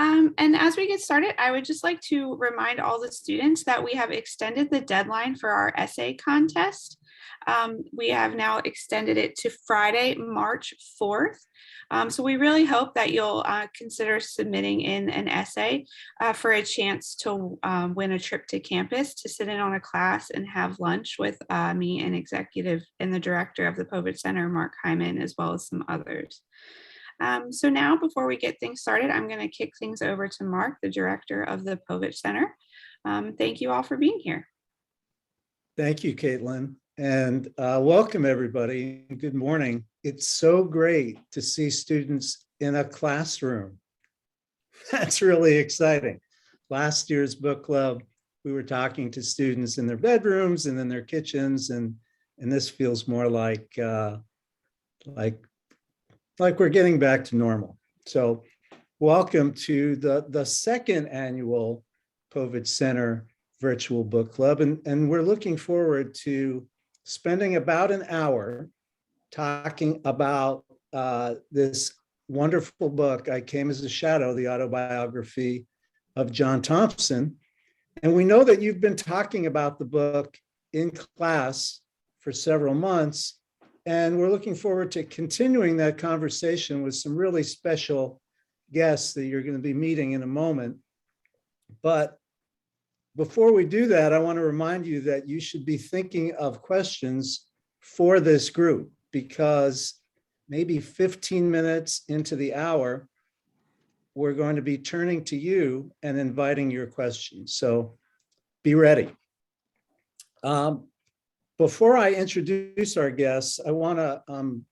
And as we get started, I would just like to remind all the students that we have extended the deadline for our essay contest. We have now extended it to Friday, March 4th. So we really hope that you'll consider submitting in an essay for a chance to win a trip to campus to sit in on a class and have lunch with me and executive and the director of the Povich Center, Mark Hyman, as well as some others. So now, before we get things started, I'm going to kick things over to Mark, the director of the Povich Center. Thank you all for being here. Thank you, Caitlin, and welcome everybody. Good morning. It's so great to see students in a classroom. That's really exciting. Last year's book club, we were talking to students in their bedrooms and in their kitchens, and this feels more like we're getting back to normal. So welcome to the second annual Povich Center Virtual Book Club. And we're looking forward to spending about an hour talking about this wonderful book, I Came as a Shadow, the autobiography of John Thompson. And we know that you've been talking about the book in class for several months. And we're looking forward to continuing that conversation with some really special guests that you're going to be meeting in a moment. But before we do that, I want to remind you that you should be thinking of questions for this group, because maybe 15 minutes into the hour, we're going to be turning to you and inviting your questions. So be ready. Before I introduce our guests, I want to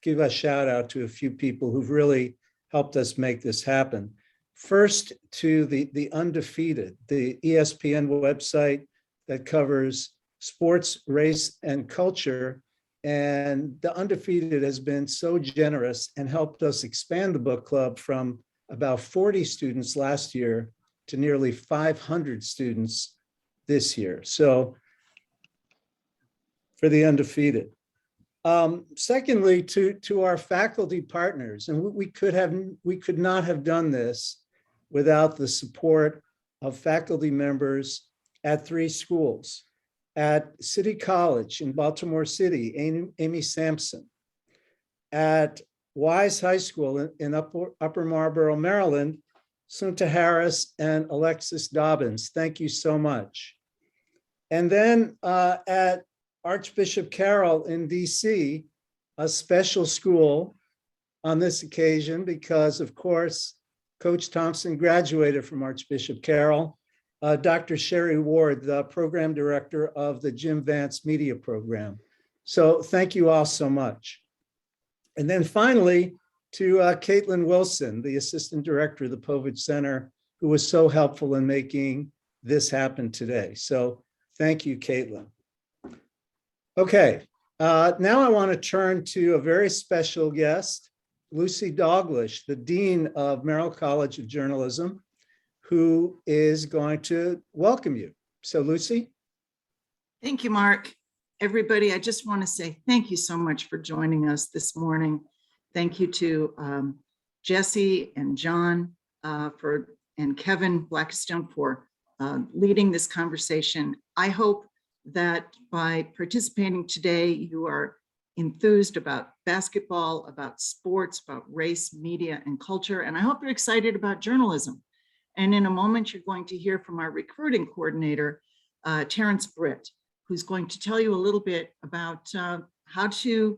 give a shout out to a few people who've really helped us make this happen. First, to the Undefeated, the ESPN website that covers sports, race, and culture. And the Undefeated has been so generous and helped us expand the book club from about 40 students last year to nearly 500 students this year. So for the Undefeated. Secondly, to our faculty partners, and we could not have done this without the support of faculty members at 3 schools. At City College in Baltimore City, Amy Sampson. At Wise High School in Upper Marlboro, Maryland, Sunta Harris and Alexis Dobbins. Thank you so much. And then at Archbishop Carroll in DC, a special school on this occasion because, of course, Coach Thompson graduated from Archbishop Carroll. Dr. Sherry Ward, the program director of the Jim Vance Media Program. So thank you all so much. And then finally, to Caitlin Wilson, the assistant director of the Povich Center, who was so helpful in making this happen today. So thank you, Caitlin. Okay, now I want to turn to a very special guest, Lucy Dalglish, the Dean of Merrill College of Journalism, who is going to welcome you. So Lucy. Thank you, Mark. Everybody, I just want to say thank you so much for joining us this morning. Thank you to Jesse and John and Kevin Blackstone for leading this conversation. I hope that by participating today, you are enthused about basketball, about sports, about race, media, and culture, and I hope you're excited about journalism. And in a moment, you're going to hear from our recruiting coordinator, Terrence Britt, who's going to tell you a little bit about how to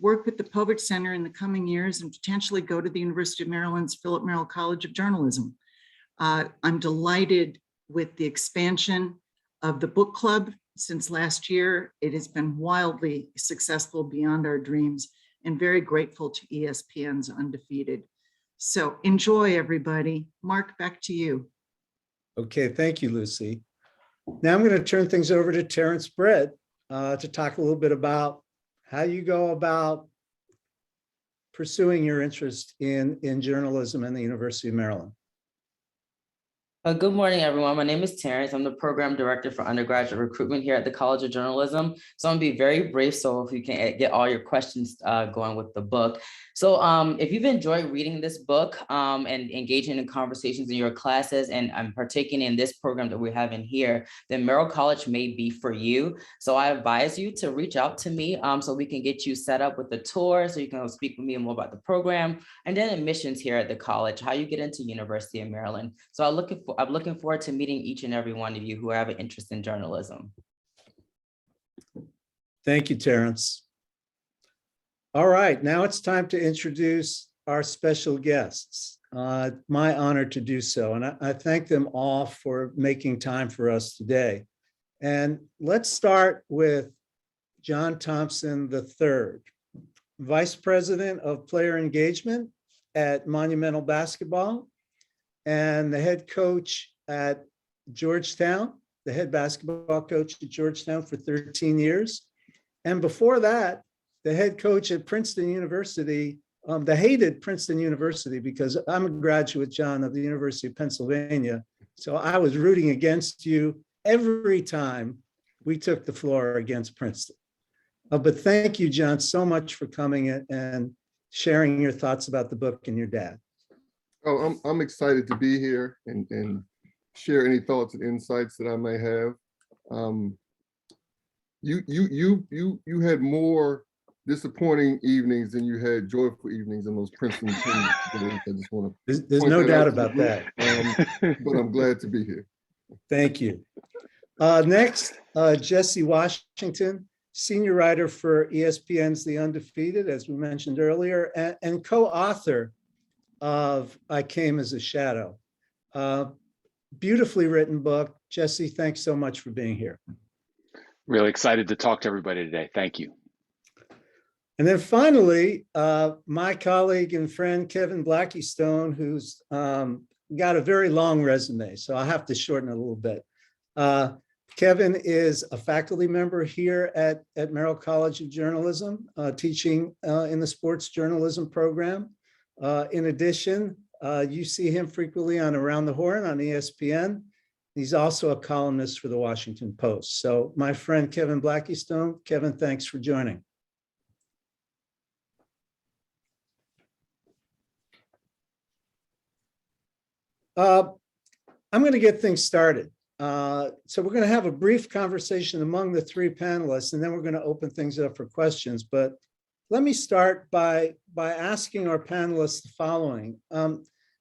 work with the Povich Center in the coming years and potentially go to the University of Maryland's Philip Merrill College of Journalism. I'm delighted with the expansion of the book club since last year. It has been wildly successful beyond our dreams, and very grateful to ESPN's Undefeated. So enjoy, everybody. Mark, back to you. Okay, thank you, Lucy. Now I'm going to turn things over to Terrence Britt to talk a little bit about how you go about pursuing your interest in journalism and the University of Maryland. Good morning, everyone. My name is Terrence. I'm the program director for undergraduate recruitment here at the College of Journalism. So I'm gonna be very brief, so if you can get all your questions going with the book. So if you've enjoyed reading this book and engaging in conversations in your classes and partaking in this program that we're having here, then Merrill College may be for you. So I advise you to reach out to me so we can get you set up with the tour, so you can speak with me more about the program, and then admissions here at the college, how you get into University of Maryland. So I'm looking forward to meeting each and every one of you who have an interest in journalism. Thank you, Terrence. All right, now it's time to introduce our special guests. My honor to do so, and I thank them all for making time for us today. And let's start with John Thompson III, Vice President of Player Engagement at Monumental Basketball and the head coach at Georgetown, the head basketball coach at Georgetown for 13 years. And before that, the head coach at Princeton University, the hated Princeton University, because I'm a graduate, John, of the University of Pennsylvania. So I was rooting against you every time we took the floor against Princeton. But thank you, John, so much for coming and sharing your thoughts about the book and your dad. Oh, I'm excited to be here and share any thoughts and insights that I may have. You had more disappointing evenings than you had joyful evenings in those Princeton teams. I just want to. There's no doubt about that. But I'm glad to be here. Thank you. Next, Jesse Washington, senior writer for ESPN's The Undefeated, as we mentioned earlier, and co-author of I Came as a Shadow. Beautifully written book. Jesse, thanks so much for being here. Really excited to talk to everybody today. Thank you. And then finally, my colleague and friend, Kevin Blackie-Stone, who's got a very long resume, so I'll have to shorten it a little bit. Kevin is a faculty member here at Merrill College of Journalism, teaching in the sports journalism program. In addition, you see him frequently on Around the Horn on ESPN. He's also a columnist for the Washington Post. So my friend, Kevin Blackie-Stone. Kevin, thanks for joining. I'm going to get things started. So we're going to have a brief conversation among the three panelists, and then we're going to open things up for questions. But let me start by asking our panelists the following.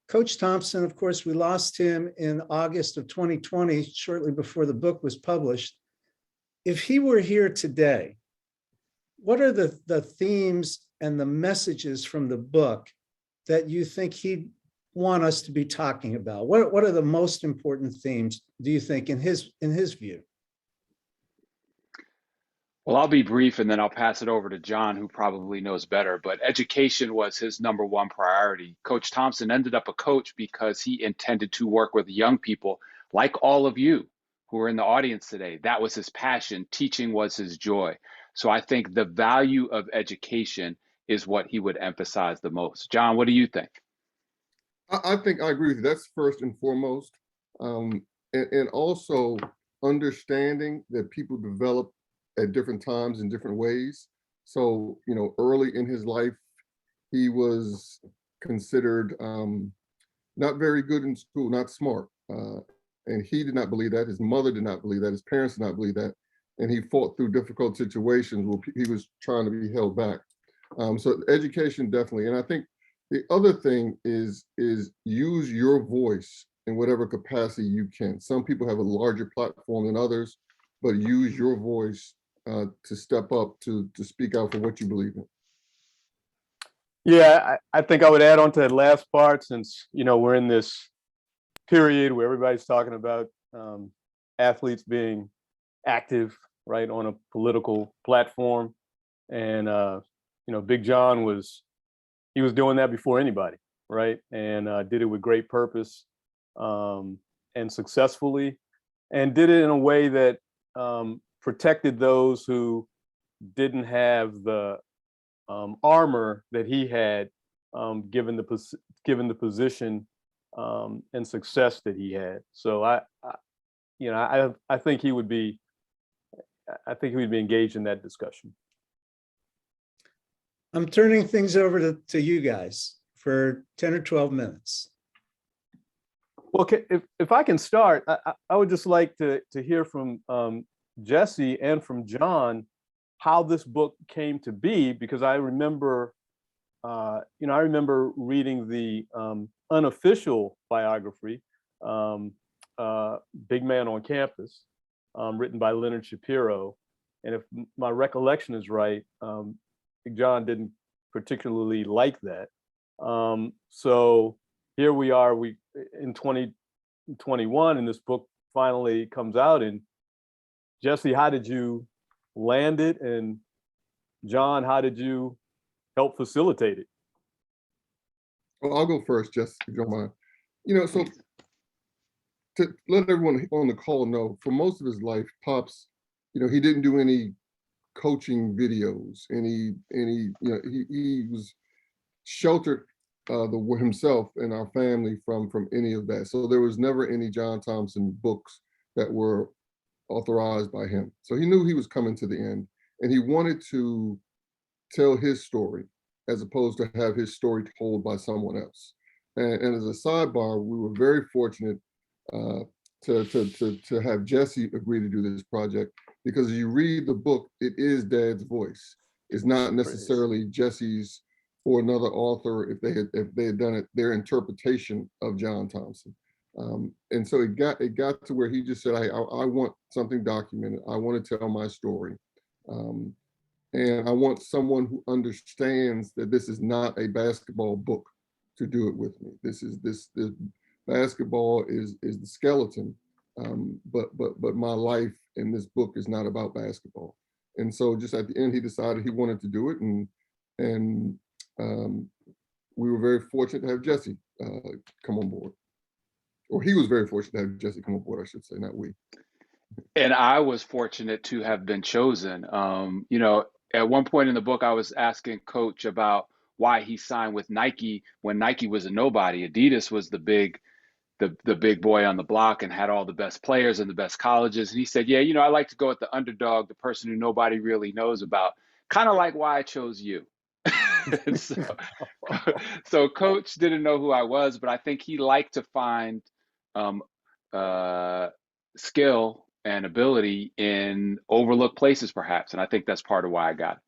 Coach Thompson, of course, we lost him in August of 2020, shortly before the book was published. If he were here today, what are the themes and the messages from the book that you think he'd want us to be talking about? What are the most important themes, do you think, in his view? Well, I'll be brief and then I'll pass it over to John, who probably knows better, but education was his number one priority. Coach Thompson ended up a coach because he intended to work with young people like all of you who are in the audience today. That was his passion. Teaching was his joy. So I think the value of education is what he would emphasize the most. John, what do you think? I think I agree with you. That's first and foremost. And also understanding that people develop at different times in different ways. So, early in his life, he was considered not very good in school, not smart. And he did not believe that. His mother did not believe that. His parents did not believe that. And he fought through difficult situations where he was trying to be held back. So education, definitely. And I think the other thing is use your voice in whatever capacity you can. Some people have a larger platform than others, but use your voice to step up, to speak out for what you believe in. Yeah, I think I would add on to that last part, since we're in this period where everybody's talking about athletes being active, right, on a political platform, and Big John was doing that before anybody, right, and did it with great purpose and successfully, and did it in a way that protected those who didn't have the armor that he had, given the position and success that he had. So I think he would be, engaged in that discussion. I'm turning things over to you guys for 10 or 12 minutes. Well, if I can start, I would just like to hear from Jesse and from John how this book came to be, because I remember, I remember reading the unofficial biography, Big Man on Campus, written by Leonard Shapiro. And if my recollection is right, John didn't particularly like that. So here we are, in 2021, and this book finally comes out. And Jesse, how did you land it? And John, how did you help facilitate it? Well, I'll go first, Jess, if you don't mind. So to let everyone on the call know, for most of his life, Pops, he didn't do any coaching videos, he was sheltered himself and our family from any of that. So there was never any John Thompson books that were authorized by him. So he knew he was coming to the end, and he wanted to tell his story as opposed to have his story told by someone else. And as a sidebar, we were very fortunate to have Jesse agree to do this project, because as you read the book, it is Dad's voice. It's not necessarily Jesse's or another author, if they had done it, their interpretation of John Thompson. And so it got to where he just said, I want something documented. I want to tell my story. And I want someone who understands that this is not a basketball book to do it with me. This basketball is the skeleton, but my life in this book is not about basketball. And so just at the end, he decided he wanted to do it, and we were very fortunate to have Jesse come on board. Or he was very fortunate to have Jesse come on board, I should say, not we. And I was fortunate to have been chosen. At one point in the book, I was asking Coach about why he signed with Nike when Nike was a nobody. Adidas was the big boy on the block and had all the best players and the best colleges. And he said, yeah, I like to go with the underdog, the person who nobody really knows about, kind of like why I chose you. So Coach didn't know who I was, but I think he liked to find skill and ability in overlooked places, perhaps. And I think that's part of why I got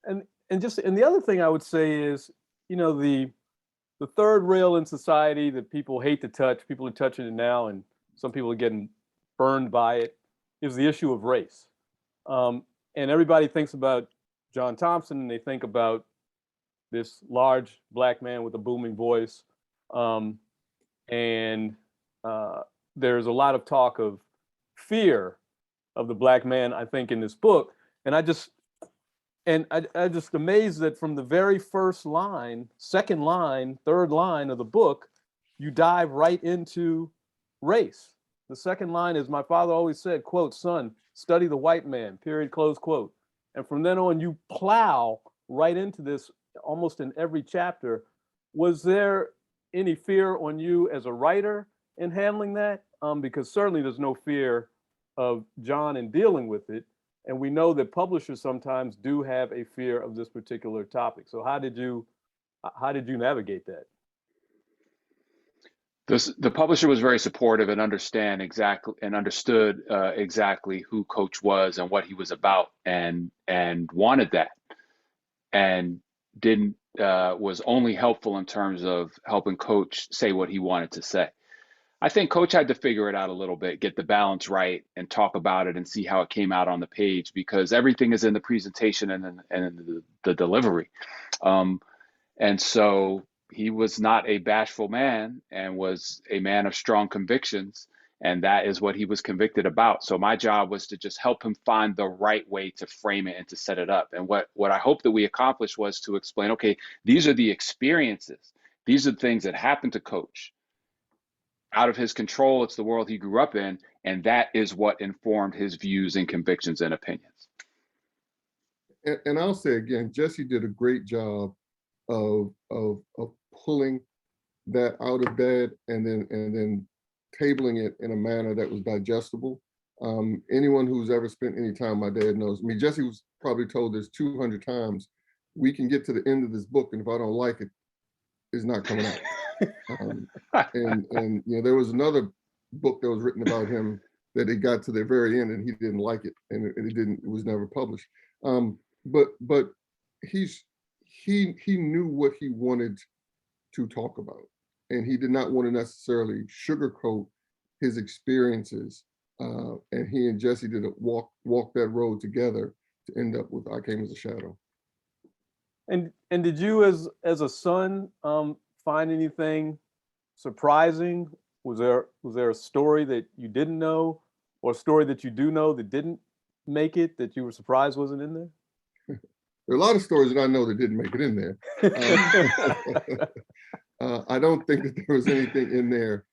it. And the other thing I would say is, the third rail in society that people hate to touch, people are touching it now, and some people are getting burned by it, is the issue of race. And everybody thinks about John Thompson, and they think about this large Black man with a booming voice. And there's a lot of talk of fear of the Black man, I think, in this book. And I just amazed that from the very first line, second line, third line of the book, you dive right into race. The second line is, my father always said, quote, son, study the white man, period, close quote. And from then on, you plow right into this almost in every chapter. Was there any fear on you as a writer in handling that? Because certainly there's no fear of John in dealing with it. And we know that publishers sometimes do have a fear of this particular topic. So how did you navigate that? The publisher was very supportive and understood exactly who Coach was and what he was about, and wanted that, and was only helpful in terms of helping Coach say what he wanted to say. I think Coach had to figure it out a little bit, get the balance right, and talk about it and see how it came out on the page, because everything is in the presentation and in the delivery. And so he was not a bashful man and was a man of strong convictions. And that is what he was convicted about. So my job was to just help him find the right way to frame it and to set it up. And what I hope that we accomplished was to explain, okay, these are the experiences. These are the things that happened to Coach. Out of his control, it's the world he grew up in. And that is what informed his views and convictions and opinions. And I'll say again, Jesse did a great job of pulling that out of bed and then tabling it in a manner that was digestible. Anyone who's ever spent any time with my dad knows. I mean, Jesse was probably told this 200 times. We can get to the end of this book, and if I don't like it, it's not coming out. And you know, there was another book that was written about him that it got to the very end and he didn't like it, and it was never published. But he knew what he wanted to talk about, and he did not want to necessarily sugarcoat his experiences. And he and Jesse did walk that road together to end up with I Came as a Shadow. And did you, as a son, find anything surprising? Was there a story that you didn't know, or a story that you do know that didn't make it, that you were surprised wasn't in there? There are a lot of stories that I know that didn't make it in there. I don't think that there was anything in there.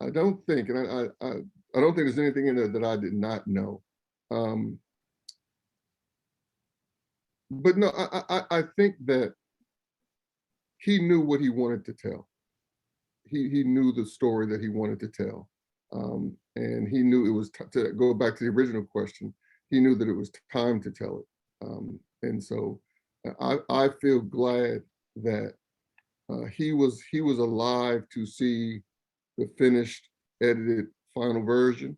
I don't think, and I don't think there's anything in there that I did not know. But no, I think that he knew what he wanted to tell. He knew the story that he wanted to tell. And he knew it was, to go back to the original question, he knew that it was time to tell it. And so I feel glad that he was alive to see the finished, edited, final version.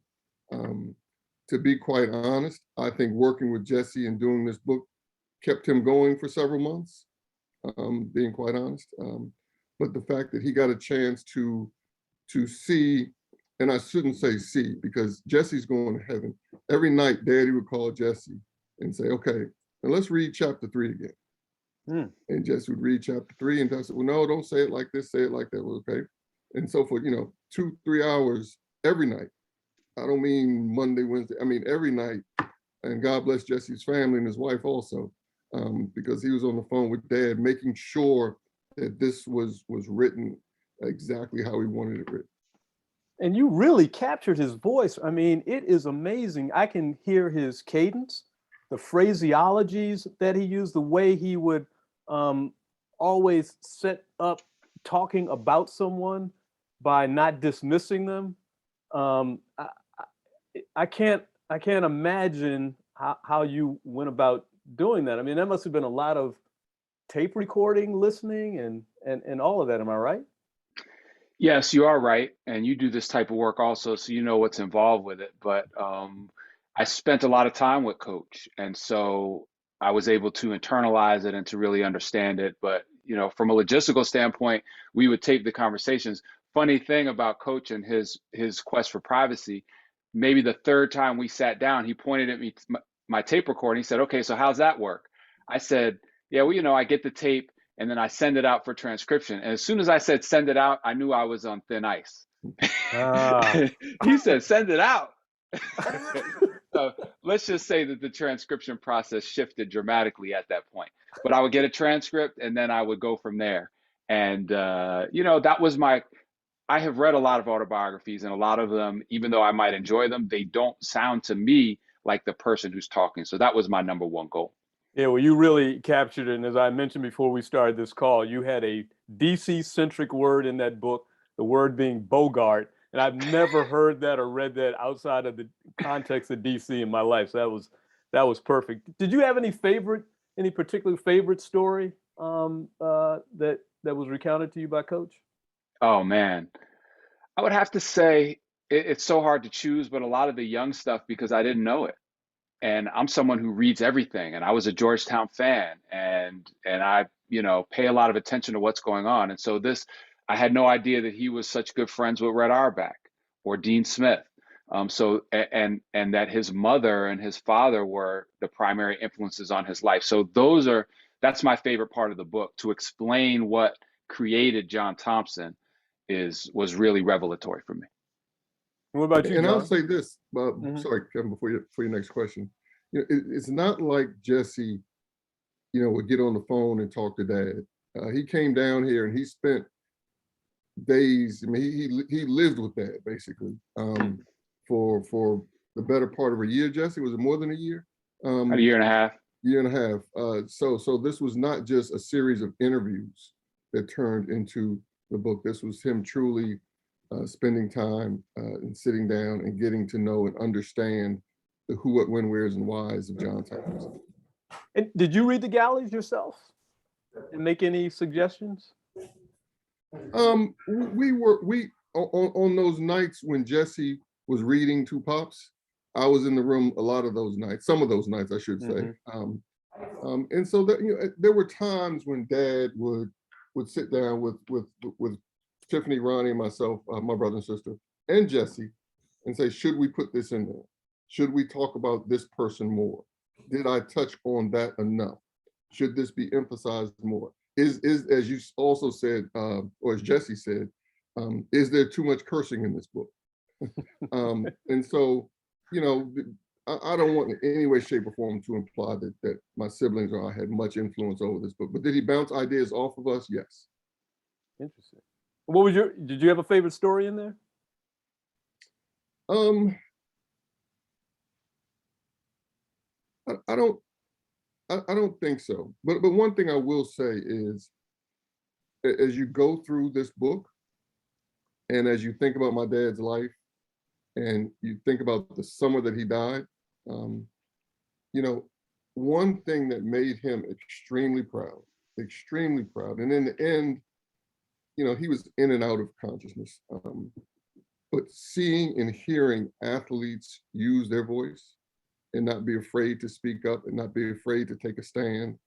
To be quite honest, I think working with Jesse and doing this book kept him going for several months, being quite honest. But the fact that he got a chance to see, and I shouldn't say see, because Jesse's going to heaven. Every night, Daddy would call Jesse and say, okay, now let's read chapter 3 again. And Jesse would read chapter 3, and I said, well, no, don't say it like this, say it like that. Well, okay. And so for, 2-3 hours every night. I don't mean Monday, Wednesday, I mean every night. And God bless Jesse's family and his wife also, because he was on the phone with Dad, making sure that this was written exactly how he wanted it written. And you really captured his voice. I mean, it is amazing. I can hear his cadence, the phraseologies that he used, the way he would always set up talking about someone by not dismissing them. I can't imagine how you went about doing that. I mean, that must have been a lot of tape recording, listening, and all of that. Am I right? Yes, you are right. And you do this type of work also, so you know what's involved with it. But I spent a lot of time with Coach. And so I was able to internalize it and to really understand it. But, from a logistical standpoint, we would tape the conversations. Funny thing about Coach and his quest for privacy, maybe the third time we sat down, he pointed at me, my tape recording. He said, okay, so how's that work? I said, yeah, well, I get the tape and then I send it out for transcription. And as soon as I said, send it out, I knew I was on thin ice. He said, send it out. So let's just say that the transcription process shifted dramatically at that point. But I would get a transcript and then I would go from there. And, that was I have read a lot of autobiographies, and a lot of them, even though I might enjoy them, they don't sound to me like the person who's talking. So that was my number one goal. Yeah, well, you really captured it. And as I mentioned before we started this call, you had a DC-centric word in that book, the word being Bogart. And I've never heard that or read that outside of the context of DC in my life. So that was perfect. Did you have any particular favorite story that was recounted to you by Coach? Oh, man. I would have to say it's so hard to choose, but a lot of the young stuff, because I didn't know it. And I'm someone who reads everything. And I was a Georgetown fan, and I, pay a lot of attention to what's going on. And so I had no idea that he was such good friends with Red Auerbach or Dean Smith. And that his mother and his father were the primary influences on his life. So that's my favorite part of the book, to explain what created John Thompson was really revelatory for me. What about you, and John? I'll say this, sorry, Kevin, before your next question. It's not like Jesse, would get on the phone and talk to Dad. He came down here and he spent days. I mean, he lived with Dad basically for the better part of a year. Jesse, was it more than a year? A year and a half. Year and a half. So this was not just a series of interviews that turned into the book. This was him truly spending time and sitting down and getting to know and understand the who, what, when, wheres, and whys of John Thompson. And did you read the galleys yourself and make any suggestions? We on those nights when Jesse was reading to Pops, I was in the room a lot of those nights, some of those nights, I should say. And so that, you know, there were times when Dad would sit down with Tiffany, Ronnie, and myself, my brother and sister, and Jesse, and say, should we put this in there? Should we talk about this person more? Did I touch on that enough? Should this be emphasized more? Is as you also said, or as Jesse said, is there too much cursing in this book? And so, you know, I don't want in any way, shape, or form to imply that my siblings or I had much influence over this book, but did he bounce ideas off of us? Yes. Interesting. Did you have a favorite story in there? I don't think so. But one thing I will say is, as you go through this book, and as you think about my dad's life, and you think about the summer that he died, you know, one thing that made him extremely proud, and in the end, you know, he was in and out of consciousness. But seeing and hearing athletes use their voice and not be afraid to speak up and not be afraid to take a stand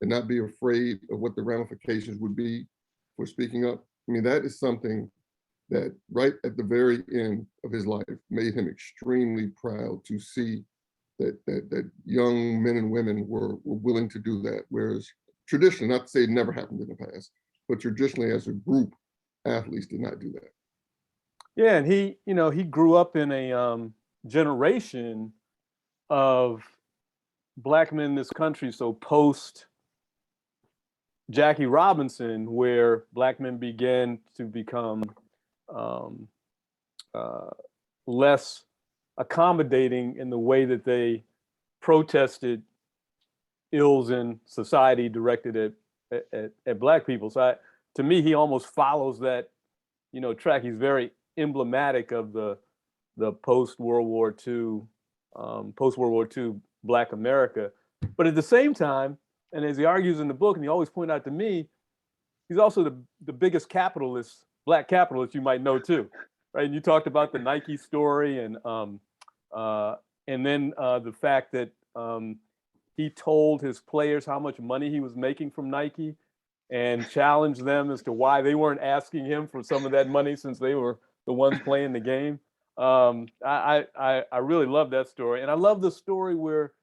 and not be afraid of what the ramifications would be for speaking up. I mean, that is something that right at the very end of his life made him extremely proud to see that young men and women were willing to do that. Whereas traditionally, not to say it never happened in the past, but traditionally as a group, athletes did not do that. Yeah, and he, you know, he grew up in a generation of Black men in this country, so post Jackie Robinson, where Black men began to become less accommodating in the way that they protested ills in society directed at Black people. So to me, he almost follows that, you know, track. He's very emblematic of the post-World War II Black America. But at the same time, and as he argues in the book, and he always pointed out to me, he's also the biggest capitalist, Black capitalist you might know too, right? And you talked about the Nike story, and then the fact that he told his players how much money he was making from Nike, and challenged them as to why they weren't asking him for some of that money since they were the ones playing the game. I really love that story, and I love the story where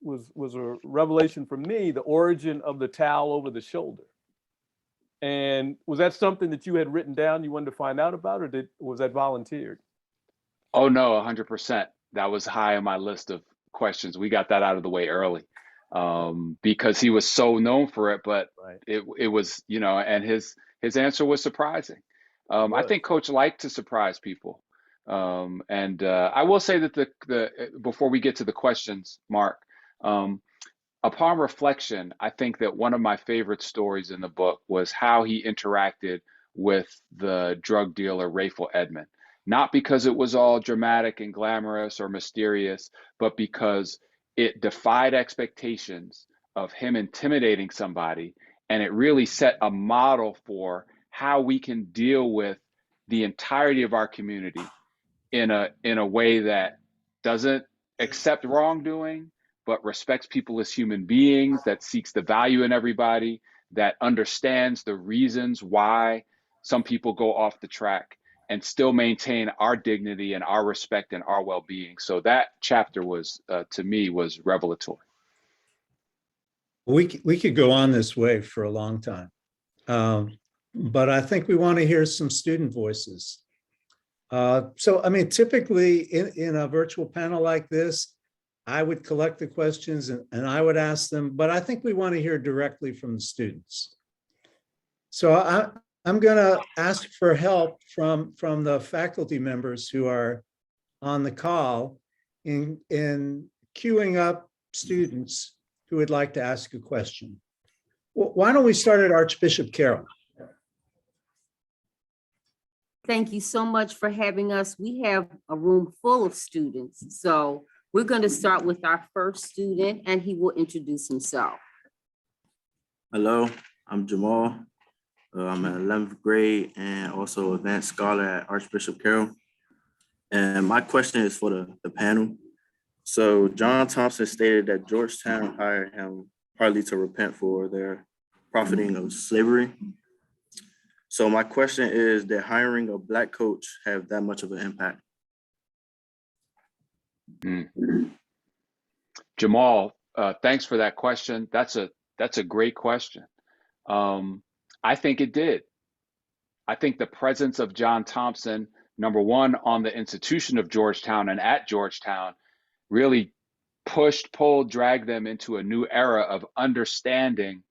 was a revelation for me, the origin of the towel over the shoulder. And was that something that you had written down, you wanted to find out about, or was that volunteered? Oh no, 100%. That was high on my list of questions. We got that out of the way early, because he was so known for it, but Right. it was, you know, and his answer was surprising. I think Coach liked to surprise people. And I will say that the before we get to the questions, Mark, upon reflection, I think that one of my favorite stories in the book was how he interacted with the drug dealer Rayful Edmond. Not because it was all dramatic and glamorous or mysterious, but because it defied expectations of him intimidating somebody, and it really set a model for how we can deal with the entirety of our community in a way that doesn't accept wrongdoing, but respects people as human beings, that seeks the value in everybody, that understands the reasons why some people go off the track, and still maintain our dignity and our respect and our well-being. So that chapter was, to me, was revelatory. We could go on this way for a long time, but I think we want to hear some student voices. So, I mean, typically in a virtual panel like this, I would collect the questions and I would ask them, but I think we want to hear directly from the students. So I'm going to ask for help from the faculty members who are on the call in queuing up students who would like to ask a question. Well, why don't we start at Archbishop Carroll? Thank you so much for having us. We have a room full of students. So we're going to start with our first student and he will introduce himself. Hello, I'm Jamal. I'm in 11th grade and also advanced scholar at Archbishop Carroll. And my question is for the panel. So John Thompson stated that Georgetown hired him partly to repent for their profiting of slavery. So my question is, did hiring a Black coach have that much of an impact? Jamal, thanks for that question. That's a great question. I think it did. I think the presence of John Thompson, number one, on the institution of Georgetown and at Georgetown, really pushed, pulled, dragged them into a new era of understanding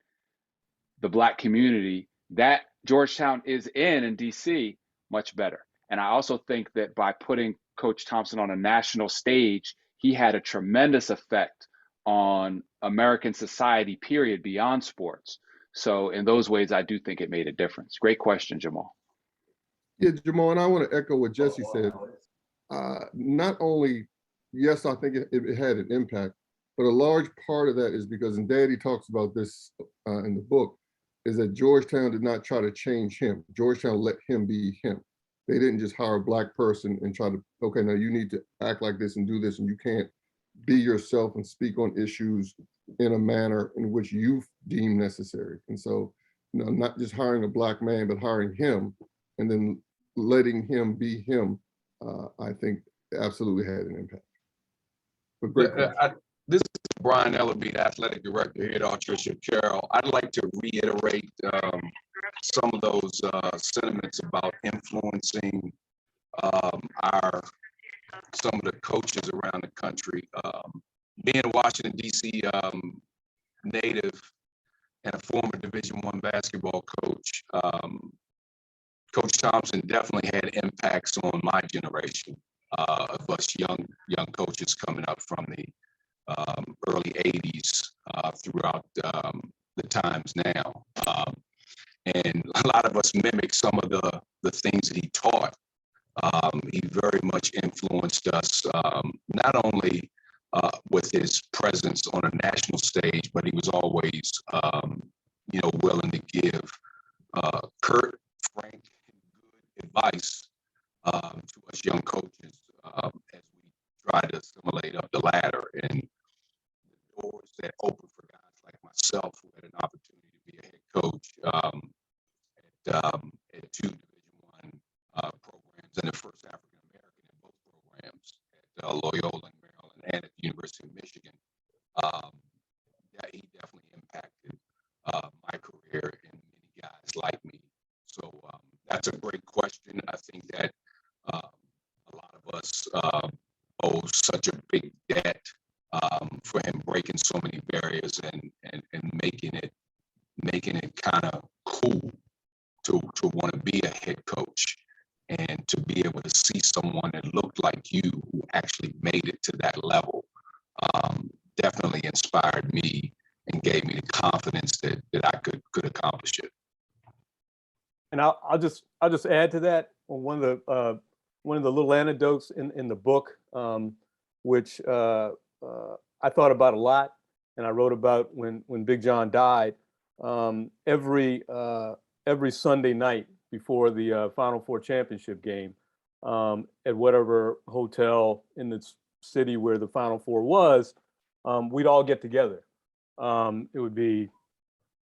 the Black community that Georgetown is in DC much better. And I also think that by putting Coach Thompson on a national stage, he had a tremendous effect on American society, period, beyond sports. So in those ways, I do think it made a difference. Great question, Jamal. Yeah, Jamal, and I want to echo what Jesse said. Not only, yes, I think it had an impact, but a large part of that is because, and Daddy talks about this in the book, is that Georgetown did not try to change him. Georgetown let him be him. They didn't just hire a Black person and try to, okay, now you need to act like this and do this, and you can't be yourself and speak on issues in a manner in which you deem necessary. And so, you know, not just hiring a Black man, but hiring him and then letting him be him, I think absolutely had an impact. But great question. This is Brian Ellaby, the athletic director here at Archbishop Carroll. I'd like to reiterate some of those sentiments about influencing some of the coaches around the country. Being a Washington, D.C. native and a former Division I basketball coach, Coach Thompson definitely had impacts on my generation of us young coaches coming up from the early 80s throughout the times now. And a lot of us mimic some of the things that he taught. He very much influenced us, not only with his presence on a national stage, but he was always, willing to give curt, frank, good advice to us young coaches as we try to assimilate up the ladder, and the doors that open for guys like myself who had an opportunity to be a head coach at two Division I programs, and the first African American in both programs at Loyola in Maryland and at the University of Michigan. He definitely impacted my career and many guys like me. So that's a great question. I think that a lot of us owe such a big debt for him breaking so many barriers and making it kind of cool to want to be a head coach and to be able to see someone that looked like you who actually made it to that level. Definitely inspired me and gave me the confidence that I could accomplish it. And I'll just add to that on one of the little anecdotes in the book, which I thought about a lot, and I wrote about when Big John died. Every Sunday night before the Final Four championship game, at whatever hotel in the city where the Final Four was, we'd all get together. It would be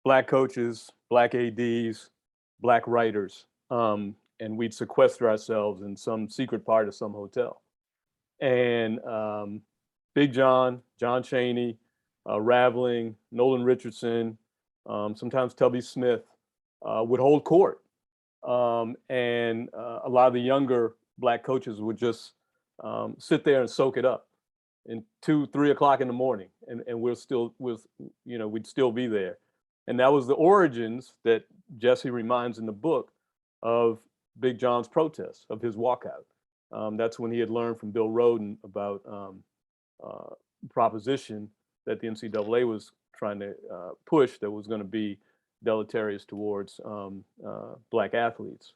Black coaches, Black ADs, Black writers, and we'd sequester ourselves in some secret part of some hotel. And Big John, John Chaney, Raveling, Nolan Richardson, sometimes Tubby Smith would hold court. And a lot of the younger Black coaches would just sit there and soak it up in 2-3 o'clock in the morning, and we'd still be there. And that was the origins that Jesse reminds in the book of Big John's protest, of his walkout. That's when he had learned from Bill Rhoden about proposition that the NCAA was trying to push that was going to be deleterious towards Black athletes.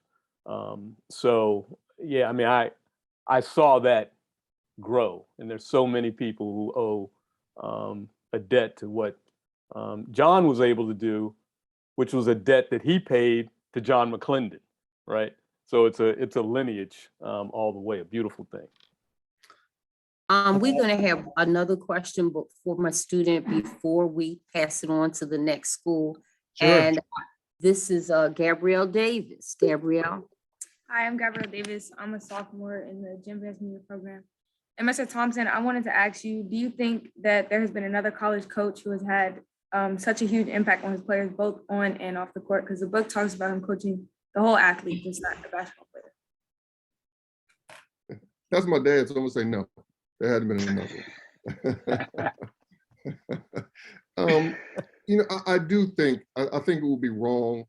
So yeah, I mean, I saw that grow, and there's so many people who owe a debt to what John was able to do, which was a debt that he paid to John McClendon, right? So it's a lineage all the way, a beautiful thing. We're gonna have another question for my student before we pass it on to the next school. Sure. And this is Gabrielle Davis. Gabrielle. Hi, I'm Gabrielle Davis. I'm a sophomore in the Gym Advanced Media program. And Mr. Thompson, I wanted to ask you, do you think that there has been another college coach who has had such a huge impact on his players, both on and off the court? Because the book talks about him coaching the whole athlete, just not the basketball player. That's my dad, so I'm gonna say no. There hadn't been another. You know, I do think, I think it would be wrong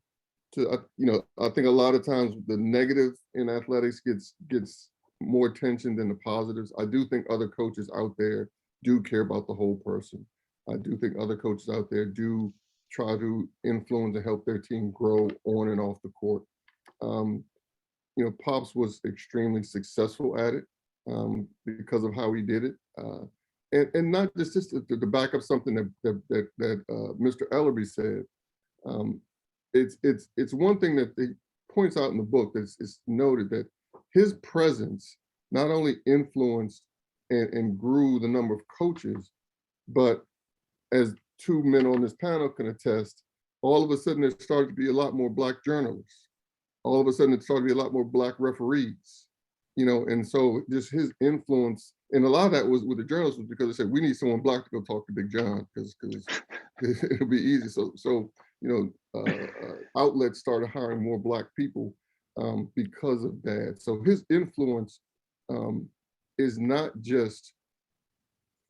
to, you know, I think a lot of times the negative in athletics gets more attention than the positives. I do think other coaches out there do care about the whole person. I do think other coaches out there do try to influence and help their team grow on and off the court. You know, Pops was extremely successful at it because of how he did it. And not just to back up something that Mr. Ellerby said. It's one thing that he points out in the book that's noted, that his presence not only influenced and grew the number of coaches, but as two men on this panel can attest, all of a sudden there started to be a lot more Black journalists. All of a sudden it started to be a lot more Black referees, you know, and so just his influence, and a lot of that was with the journalists, was because they said, we need someone Black to go talk to Big John, because it'll be easy. So you know, outlets started hiring more Black people because of that. So his influence is not just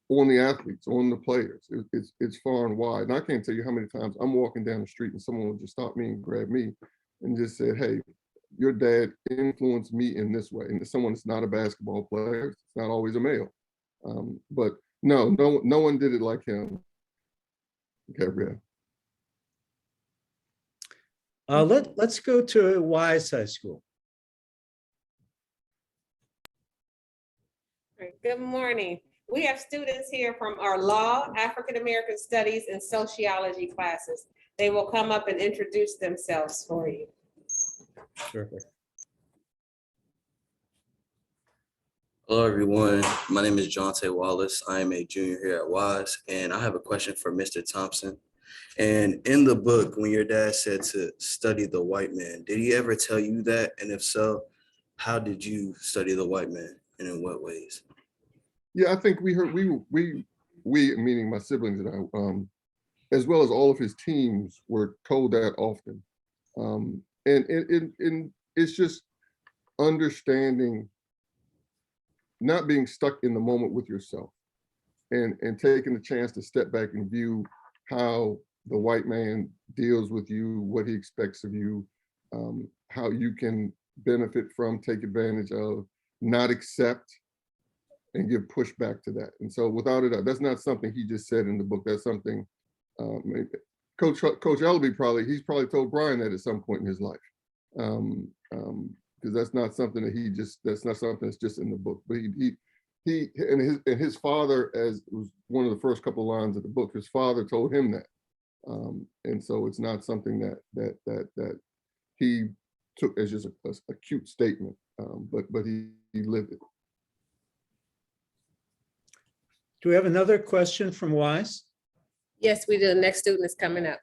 on the athletes, on the players. It's far and wide. And I can't tell you how many times I'm walking down the street and someone will just stop me and grab me and just say, hey, your dad influenced me in this way. And someone that's not a basketball player, it's not always a male. But no one did it like him, Gabrielle. Let's go to Wise High School. Good morning. We have students here from our law, African American studies, and sociology classes. They will come up and introduce themselves for you. Terrific. Hello, everyone. My name is John Wallace. I am a junior here at Wise, and I have a question for Mr. Thompson. And in the book, when your dad said to study the white man, did he ever tell you that? And if so, how did you study the white man, and in what ways? Yeah, I think we heard, we meaning my siblings and I, as well as all of his teams, were told that often. And it's just understanding, not being stuck in the moment with yourself, and taking the chance to step back and view how the white man deals with you, what he expects of you, how you can benefit from, take advantage of, not accept, and give pushback to that. And so without it, that's not something he just said in the book. That's something Coach Ellerby he's probably told Brian that at some point in his life. Because that's not something that that's not something that's just in the book. But he and his father, as it was one of the first couple of lines of the book, his father told him that. And so it's not something that he took as just a cute statement, but he lived it. Do we have another question from Wise? Yes, we do. The next student is coming up.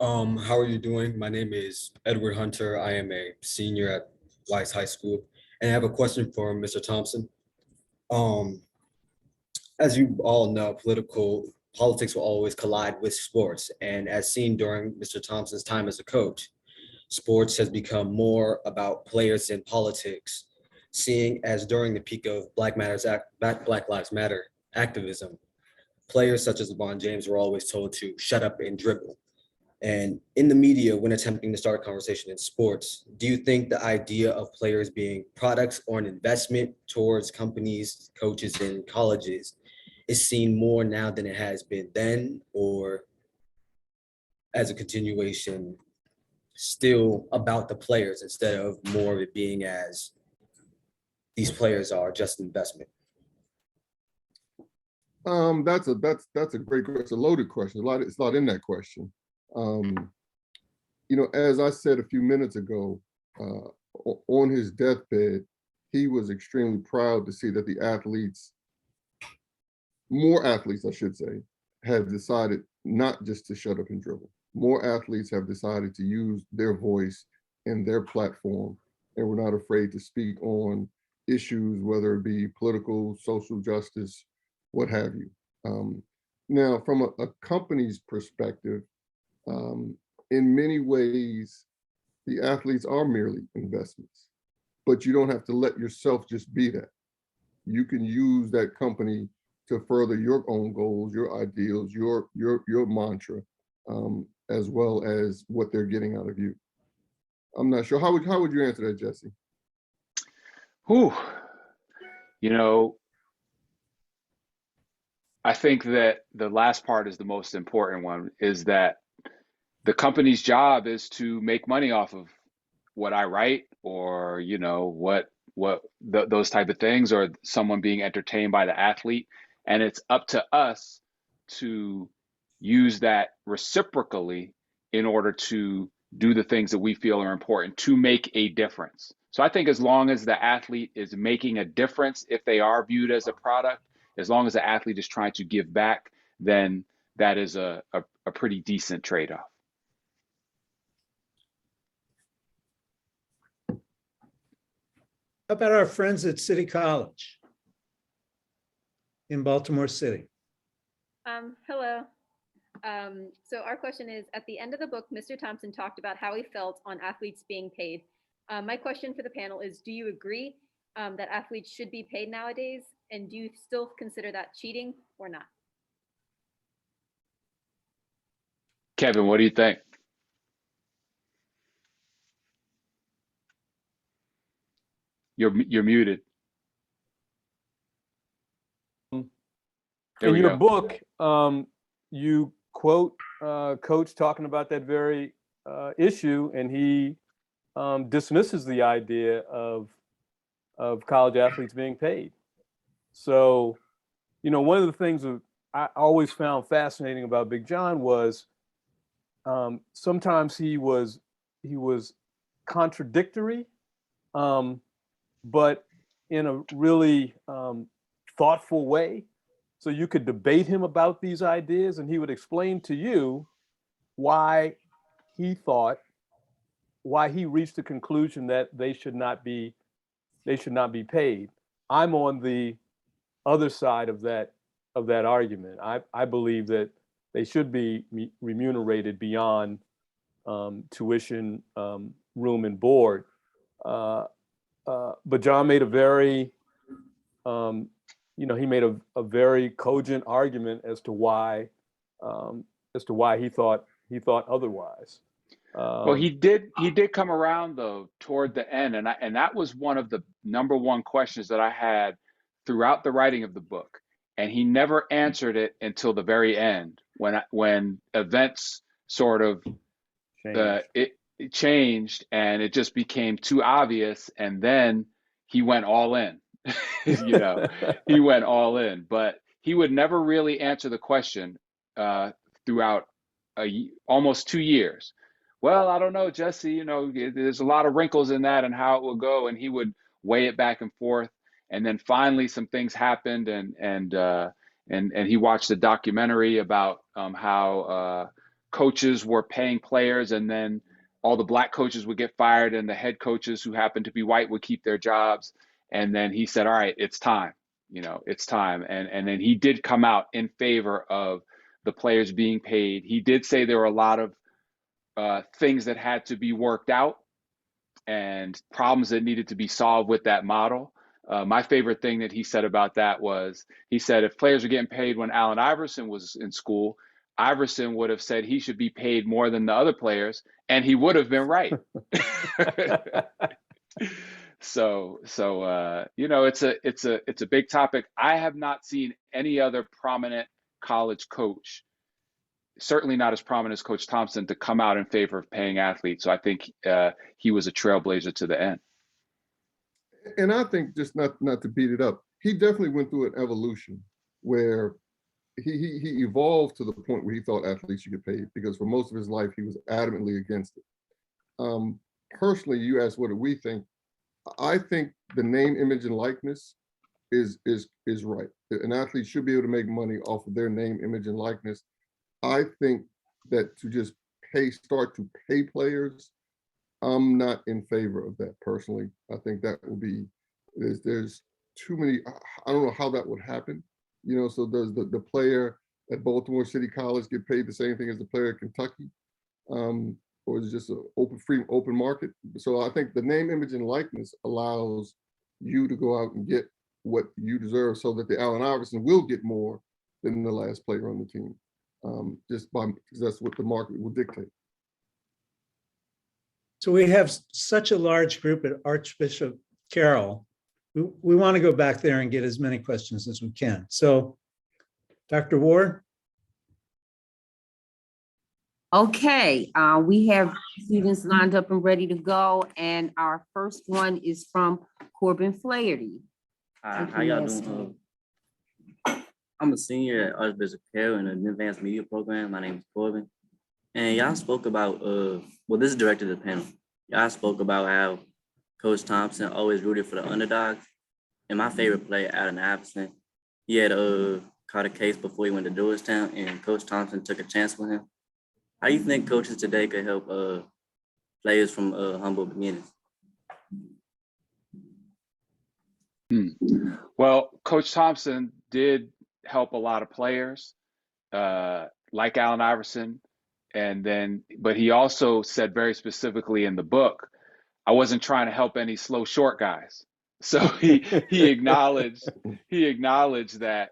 How are you doing? My name is Edward Hunter. I am a senior at Wise High School, and I have a question for Mr. Thompson. As you all know, politics will always collide with sports, and as seen during Mr. Thompson's time as a coach, sports has become more about players than politics, seeing as during the peak of Black Lives Matter activism, players such as LeBron James were always told to shut up and dribble. And in the media, when attempting to start a conversation in sports, do you think the idea of players being products or an investment towards companies, coaches, and colleges is seen more now than it has been then? Or as a continuation still about the players instead of more of it being as these players are just an investment? That's a great question. It's a loaded question. It's a lot in that question. You know, as I said a few minutes ago, on his deathbed, he was extremely proud to see that the athletes, more athletes, I should say, have decided not just to shut up and dribble. More athletes have decided to use their voice and their platform, and we're not afraid to speak on issues, whether it be political, social justice, what have you. Now, from a company's perspective, in many ways, the athletes are merely investments, but you don't have to let yourself just be that. You can use that company to further your own goals, your ideals, your mantra, as well as what they're getting out of you. I'm not sure. How would you answer that, Jesse? Whew. You know, I think that the last part is the most important one, is that the company's job is to make money off of what I write, or, you know, those type of things, or someone being entertained by the athlete. And it's up to us to use that reciprocally in order to do the things that we feel are important to make a difference. So I think as long as the athlete is making a difference, if they are viewed as a product, as long as the athlete is trying to give back, then that is a pretty decent trade-off. How about our friends at City College in Baltimore City? Hello. So our question is, at the end of the book, Mr. Thompson talked about how he felt on athletes being paid. My question for the panel is, do you agree that athletes should be paid nowadays? And do you still consider that cheating or not? Kevin, what do you think? You're muted. There In we your go. book, you quote Coach talking about that very issue, and he dismisses the idea of college athletes being paid. So, you know, one of the things that I always found fascinating about Big John was sometimes he was contradictory, but in a really thoughtful way. So you could debate him about these ideas, and he would explain to you why he reached the conclusion that they should not be paid. I'm on the other side of that argument. I believe that they should be remunerated beyond tuition, room and board. But John made a very he made a very cogent argument as to why he thought otherwise. Well, he did come around though toward the end, and that was one of the number one questions that I had throughout the writing of the book, and he never answered it until the very end when events sort of it changed and it just became too obvious, and then he went all in. You know, he went all in, but he would never really answer the question throughout almost 2 years. Well, I don't know, Jesse, you know, there's a lot of wrinkles in that and how it will go. And he would weigh it back and forth. And then finally some things happened, and he watched a documentary about how coaches were paying players, and then all the black coaches would get fired and the head coaches who happened to be white would keep their jobs. And then he said, all right, it's time, you know, it's time. And then he did come out in favor of the players being paid. He did say there were a lot of things that had to be worked out and problems that needed to be solved with that model. My favorite thing that he said about that was, he said, if players are getting paid when Allen Iverson was in school, Iverson would have said he should be paid more than the other players, and he would have been right. So you know, it's a big topic. I have not seen any other prominent college coach certainly not as prominent as Coach Thompson, to come out in favor of paying athletes. So I think he was a trailblazer to the end. And I think, just not to beat it up, he definitely went through an evolution where he evolved to the point where he thought athletes should get paid, because for most of his life he was adamantly against it. Personally, you asked what do we think. I think the name, image, and likeness is right. An athlete should be able to make money off of their name, image, and likeness. I think that to just start to pay players, I'm not in favor of that personally. I think that will be, there's too many, I don't know how that would happen. You know, so does the player at Baltimore City College get paid the same thing as the player at Kentucky? Or is it just an open market? So I think the name, image, and likeness allows you to go out and get what you deserve, so that the Allen Iverson will get more than the last player on the team. Because that's what the market will dictate. So we have such a large group at Archbishop Carroll. We want to go back there and get as many questions as we can. So, Dr. Ward? Okay, we have students lined up and ready to go, and our first one is from Corbin Flaherty. How y'all doing? I'm a senior at Archbishop Carroll in an advanced media program. My name is Corbin. And y'all spoke about, well, this is directed to the panel. Y'all spoke about how Coach Thompson always rooted for the underdogs. And my favorite player, Allen Iverson, he had caught a case before he went to Georgetown, and Coach Thompson took a chance with him. How do you think coaches today could help players from humble beginnings? Well, Coach Thompson did help a lot of players, like Allen Iverson. But he also said very specifically in the book, I wasn't trying to help any slow short guys. So he acknowledged that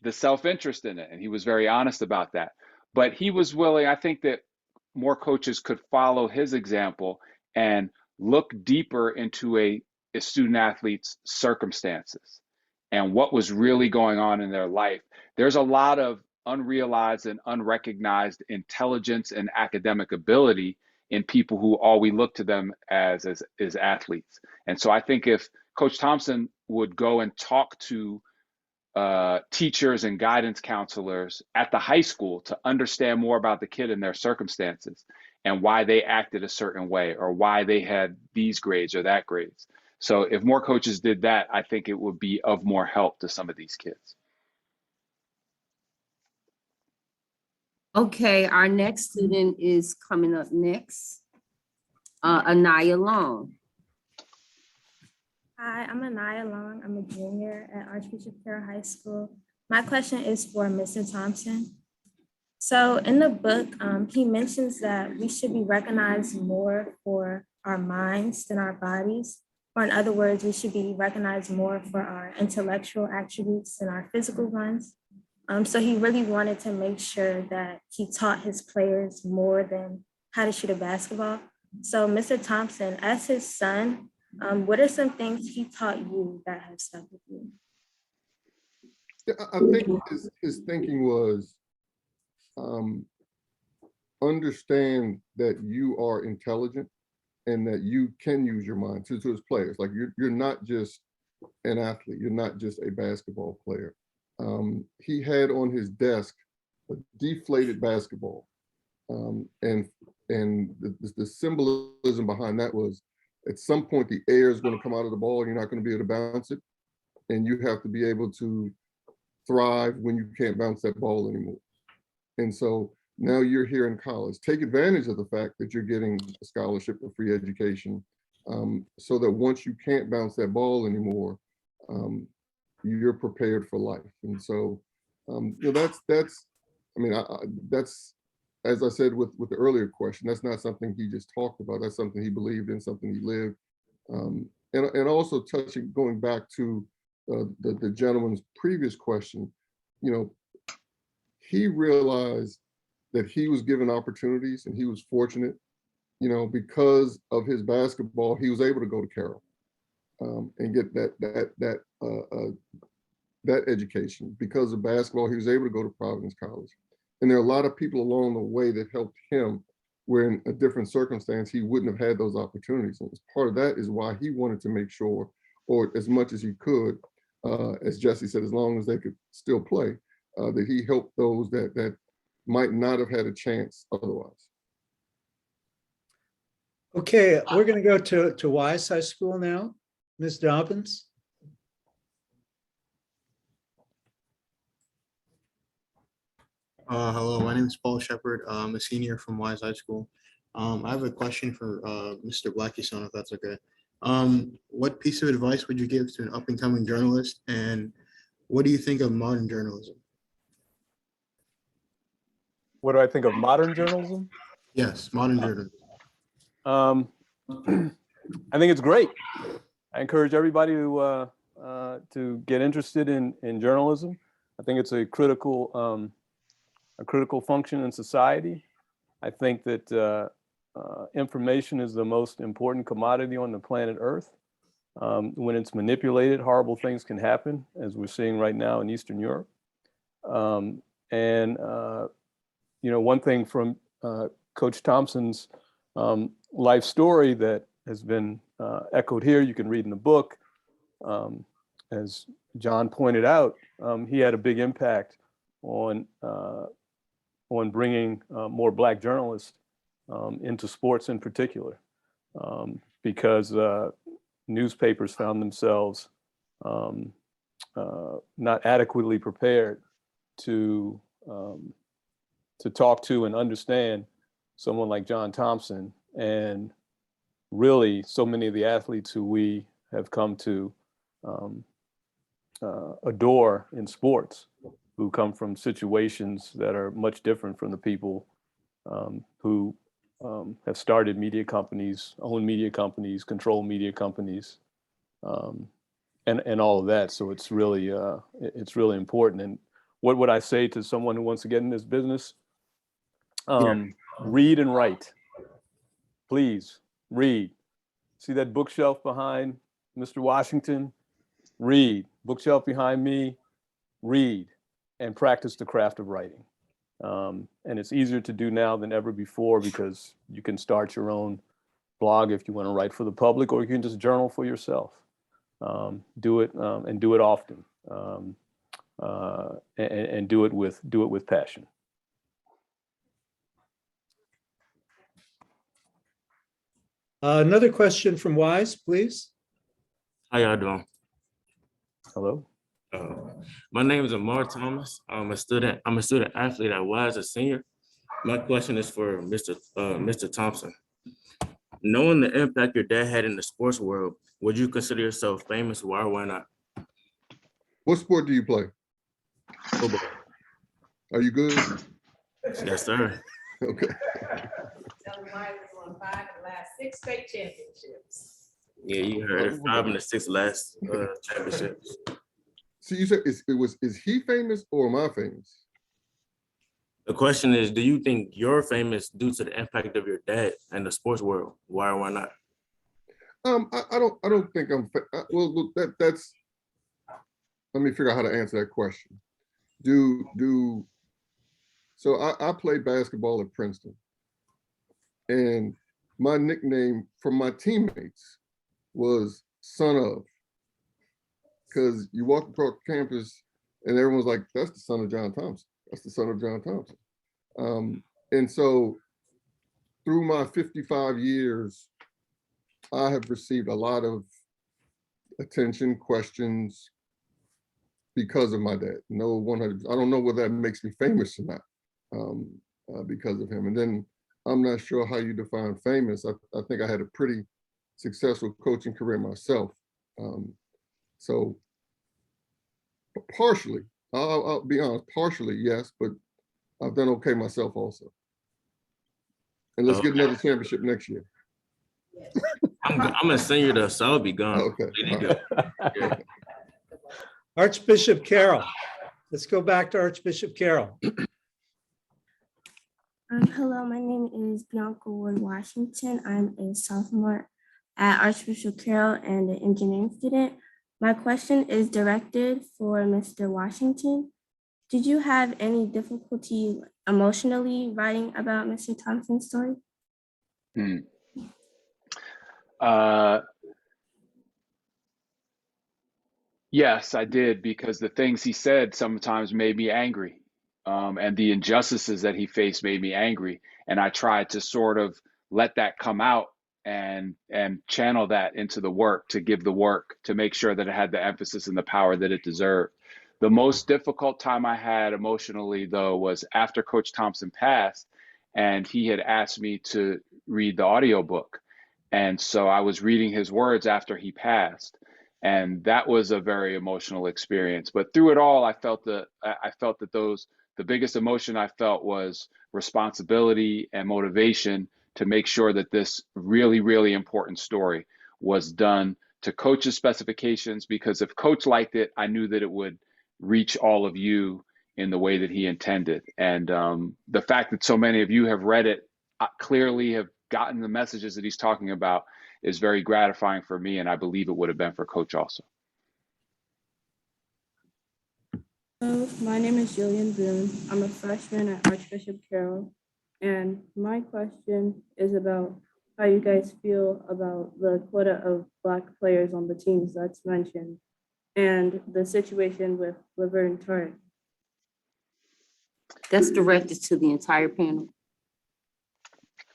the self-interest in it, and he was very honest about that. But he was willing, I think that more coaches could follow his example and look deeper into a student athlete's circumstances and what was really going on in their life. There's a lot of unrealized and unrecognized intelligence and academic ability in people who all we look to them as athletes. And so I think if Coach Thompson would go and talk to teachers and guidance counselors at the high school to understand more about the kid and their circumstances and why they acted a certain way or why they had these grades or that grades. So if more coaches did that, I think it would be of more help to some of these kids. Okay, our next student is coming up next. Anaya Long. Hi, I'm Anaya Long. I'm a junior at Archbishop Carroll High School. My question is for Mr. Thompson. So in the book, he mentions that we should be recognized more for our minds than our bodies. Or in other words, we should be recognized more for our intellectual attributes than our physical ones. So he really wanted to make sure that he taught his players more than how to shoot a basketball. So Mr. Thompson, as his son, what are some things he taught you that have stuck with you? I think his thinking was understand that you are intelligent and that you can use your mind to his players. Like you're not just an athlete, you're not just a basketball player. He had on his desk a deflated basketball. And the symbolism behind that was at some point the air is going to come out of the ball and you're not going to be able to bounce it. And you have to be able to thrive when you can't bounce that ball anymore. And so now you're here in college. Take advantage of the fact that you're getting a scholarship or free education, so that once you can't bounce that ball anymore, you're prepared for life. And so, you know, that's, I mean, that's, as I said with the earlier question, that's not something he just talked about. That's something he believed in, something he lived. And also going back to the gentleman's previous question, you know, he realized that he was given opportunities and he was fortunate, you know, because of his basketball, he was able to go to Carroll and get that education. Because of basketball, he was able to go to Providence College. And there are a lot of people along the way that helped him, where in a different circumstance, he wouldn't have had those opportunities. And part of that is why he wanted to make sure, or as much as he could, as Jesse said, as long as they could still play, that he helped those that might not have had a chance otherwise. Okay, we're going to go to Wise High School now. Ms. Dobbins. Hello, my name is Paul Shepard. I'm a senior from Wise High School. I have a question for Mr. Blackistone, if that's okay. What piece of advice would you give to an up-and-coming journalist, and what do you think of modern journalism? What do I think of modern journalism? Yes, modern journalism. I think it's great. I encourage everybody to get interested in journalism. I think it's a critical function in society. I think that information is the most important commodity on the planet Earth. When it's manipulated, horrible things can happen, as we're seeing right now in Eastern Europe. One thing from Coach Thompson's life story that has been echoed here, you can read in the book. As John pointed out, he had a big impact on bringing more Black journalists into sports in particular, because newspapers found themselves not adequately prepared to talk to and understand someone like John Thompson, and really so many of the athletes who we have come to adore in sports, who come from situations that are much different from the people who have started media companies, own media companies, control media companies, and all of that. So it's really important. And what would I say to someone who wants to get in this business? Read and write. Please read. See that bookshelf behind Mr. Washington? Read. Bookshelf behind me? Read. And practice the craft of writing. And it's easier to do now than ever before, because you can start your own blog if you want to write for the public, or you can just journal for yourself. Do it and do it often, and do it with passion. Another question from Wise, please. How y'all doing? Hello. My name is Amar Thomas. I'm a student athlete at Wise, a senior. My question is for Mr. Thompson. Knowing the impact your dad had in the sports world, would you consider yourself famous? Why or why not? What sport do you play? Football. Are you good? Yes, sir. Okay. Tell him Wise has won 5 of the last 6 state championships. Yeah, you heard it. 5 in the 6 last championships. So you said is he famous or am I famous? The question is, do you think you're famous due to the impact of your dad and the sports world? Why or why not? I don't think I'm. Well, look, that's. Let me figure out how to answer that question. So I played basketball at Princeton, and my nickname from my teammates was "Son of," because you walk across campus and everyone's like, "That's the son of John Thompson. That's the son of John Thompson." And so through my 55 years, I have received a lot of attention, questions because of my dad. No 100. I don't know whether that makes me famous or not because of him. And then I'm not sure how you define famous. I think I had a pretty successful coaching career myself. So partially, I'll be honest, partially, yes, but I've done okay myself also. And let's get another championship next year. I'm a senior though, so I'll be gone. Okay. Yeah. Archbishop Carroll. Let's go back to Archbishop Carroll. Hello, my name is Bianca Ward Washington. I'm a sophomore at Archbishop Carroll and an engineering student. My question is directed for Mr. Washington. Did you have any difficulty emotionally writing about Mr. Thompson's story? Yes, I did, because the things he said sometimes made me angry. And the injustices that he faced made me angry. And I tried to sort of let that come out and channel that into the work, to give the work, to make sure that it had the emphasis and the power that it deserved. The most difficult time I had emotionally, though, was after Coach Thompson passed, and he had asked me to read the audiobook. And so I was reading his words after he passed. And that was a very emotional experience. But through it all, I felt that the biggest emotion I felt was responsibility and motivation to make sure that this really, really important story was done to Coach's specifications, because if Coach liked it, I knew that it would reach all of you in the way that he intended. And the fact that so many of you have read it, clearly have gotten the messages that he's talking about, is very gratifying for me, and I believe it would have been for Coach also. Hello, my name is Jillian Boone. I'm a freshman at Archbishop Carroll, and my question is about how you guys feel about the quota of Black players on the teams that's mentioned, and the situation with Laverne Tart. That's directed to the entire panel.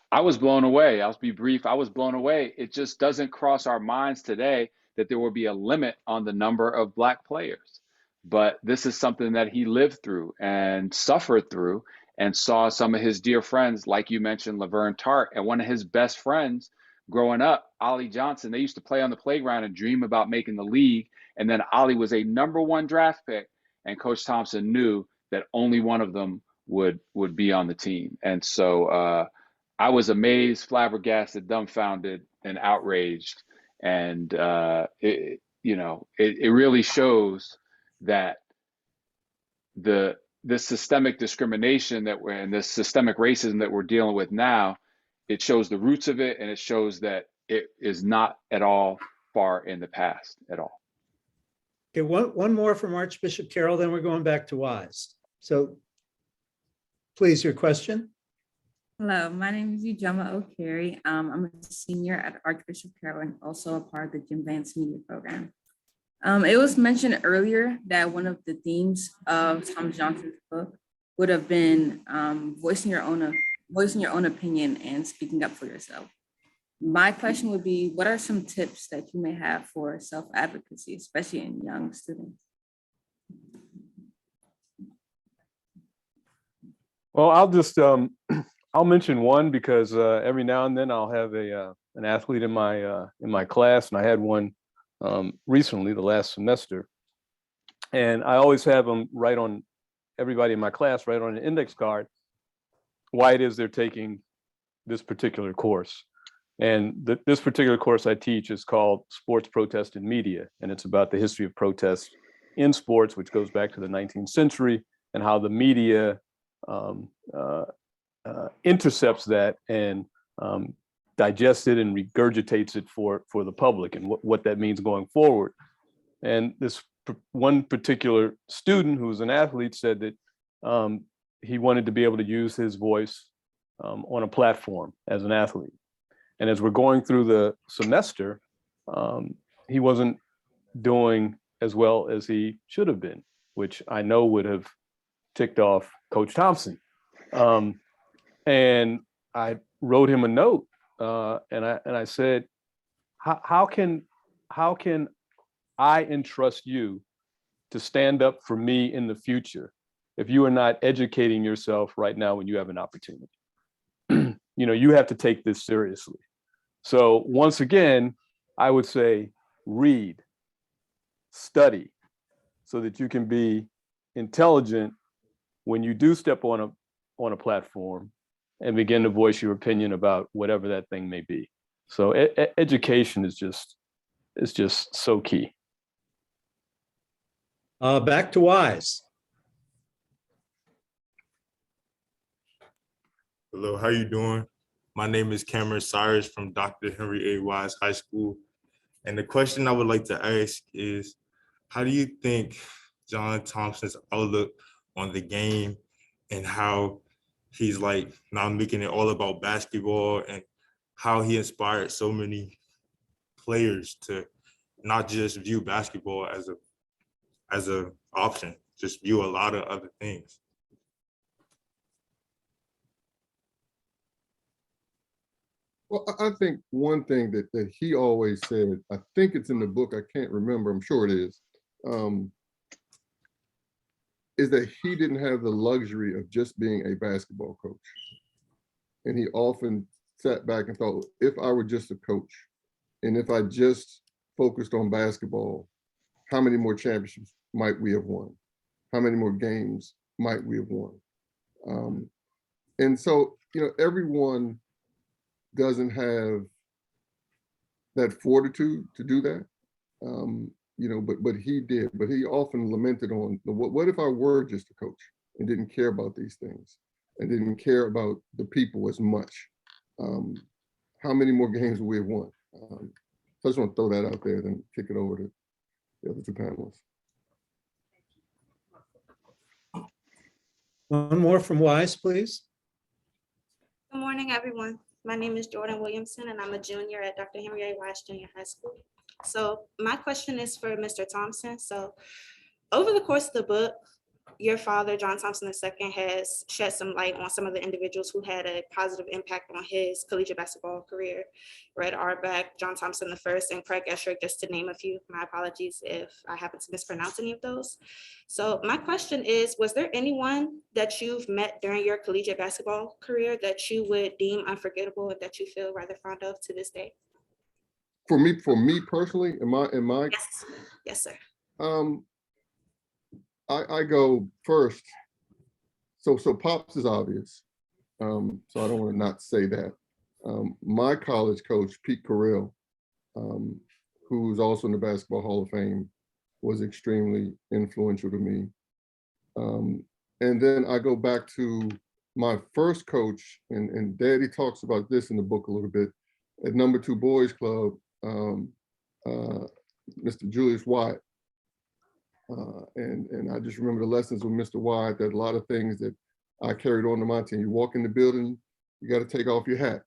I was blown away. I'll be brief. I was blown away. It just doesn't cross our minds today that there will be a limit on the number of Black players. But this is something that he lived through and suffered through, and saw some of his dear friends, like you mentioned, Laverne Tart, and one of his best friends growing up, Ollie Johnson. They used to play on the playground and dream about making the league. And then Ollie was a #1 draft pick, and Coach Thompson knew that only one of them would be on the team. And so I was amazed, flabbergasted, dumbfounded, and outraged. And it really shows that the systemic discrimination that we're in, this systemic racism that we're dealing with now, it shows the roots of it, and it shows that it is not at all far in the past at all. Okay, one more from Archbishop Carroll, then we're going back to Wise. So please, your question. Hello, my name is Ujoma O'Carey. I'm a senior at Archbishop Carroll and also a part of the Jim Vance Media Program. It was mentioned earlier that one of the themes of Thomas Johnson's book would have been voicing your own opinion and speaking up for yourself. My question would be, what are some tips that you may have for self-advocacy, especially in young students? Well, I'll just I'll mention one, because every now and then I'll have an athlete in my class, and I had one recently, the last semester, and I always have them write on, everybody in my class write on an index card why it is they're taking this particular course. And this particular course I teach is called Sports, Protest, and Media, and it's about the history of protest in sports, which goes back to the 19th century, and how the media intercepts that and digests it and regurgitates it for the public, and what that means going forward. And this one particular student who's an athlete said that he wanted to be able to use his voice on a platform as an athlete. And as we're going through the semester, he wasn't doing as well as he should have been, which I know would have ticked off Coach Thompson. And I wrote him a note, and I said, how can I entrust you to stand up for me in the future if you are not educating yourself right now when you have an opportunity? You have to take this seriously. So once again, I would say read, study, so that you can be intelligent when you do step on a platform and begin to voice your opinion about whatever that thing may be. So education is just so key. Back to Wise. Hello, how you doing? My name is Cameron Cyrus from Dr. Henry A. Wise High School. And the question I would like to ask is, how do you think John Thompson's outlook on the game and how he's like now making it all about basketball, and how he inspired so many players to not just view basketball as a option, just view a lot of other things. Well, I think one thing that he always said, I think it's in the book, I can't remember, I'm sure it is that he didn't have the luxury of just being a basketball coach. And he often sat back and thought, if I were just a coach, and if I just focused on basketball, how many more championships might we have won? How many more games might we have won? And so, everyone doesn't have that fortitude to do that. But he did. But he often lamented on, what if I were just a coach and didn't care about these things and didn't care about the people as much? How many more games would we have won? So I just want to throw that out there, then kick it over to the other two panelists. One more from Wise, please. Good morning, everyone. My name is Jordan Williamson, and I'm a junior at Dr. Henry A. Wise Junior High School. So my question is for Mr. Thompson. So over the course of the book, your father, John Thompson II, has shed some light on some of the individuals who had a positive impact on his collegiate basketball career. Red Auerbach, John Thompson I, and Craig Esherick, just to name a few. My apologies if I happen to mispronounce any of those. So my question is, was there anyone that you've met during your collegiate basketball career that you would deem unforgettable and that you feel rather fond of to this day? For me personally, am I? Yes, yes, sir. I go first. So Pops is obvious. So I don't want to not say that. My college coach, Pete Carrell, who's also in the Basketball Hall of Fame, was extremely influential to me. And then I go back to my first coach, and Daddy talks about this in the book a little bit, at number 2 Boys Club, Mr. Julius Wyatt. And I just remember the lessons with Mr. Wyatt, that a lot of things that I carried on to my team. You walk in the building, you got to take off your hat.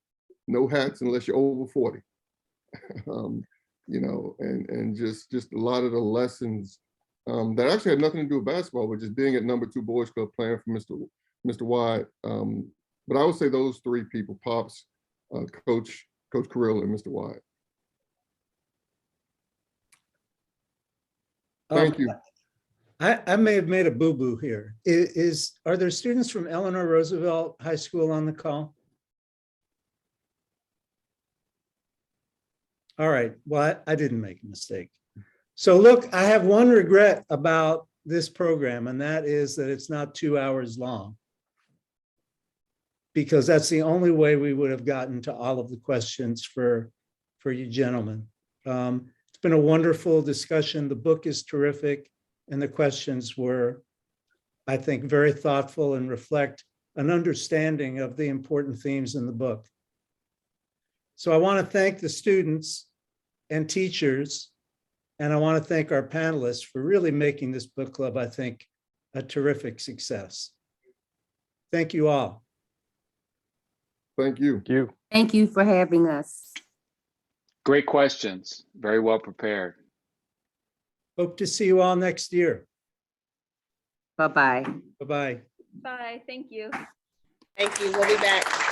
No hats unless you're over 40. And just a lot of the lessons that actually had nothing to do with basketball, but just being at number 2 Boys Club, playing for Mr. Wyatt. But I would say those 3 people: Pops, Coach Carrell, and Mr. Wyatt. Thank you. I may have made a boo-boo here. Are there students from Eleanor Roosevelt High School on the call? All right, well, I didn't make a mistake. So look, I have one regret about this program, and that is that it's not 2 hours long, because that's the only way we would have gotten to all of the questions for you gentlemen. It's been a wonderful discussion. The book is terrific, and the questions were, I think, very thoughtful and reflect an understanding of the important themes in the book. So I want to thank the students and teachers, and I want to thank our panelists for really making this book club, I think, a terrific success. Thank you all. Thank you. Thank you. Thank you for having us. Great questions. Very well prepared. Hope to see you all next year. Bye-bye. Bye-bye. Bye, thank you. Thank you. We'll be back.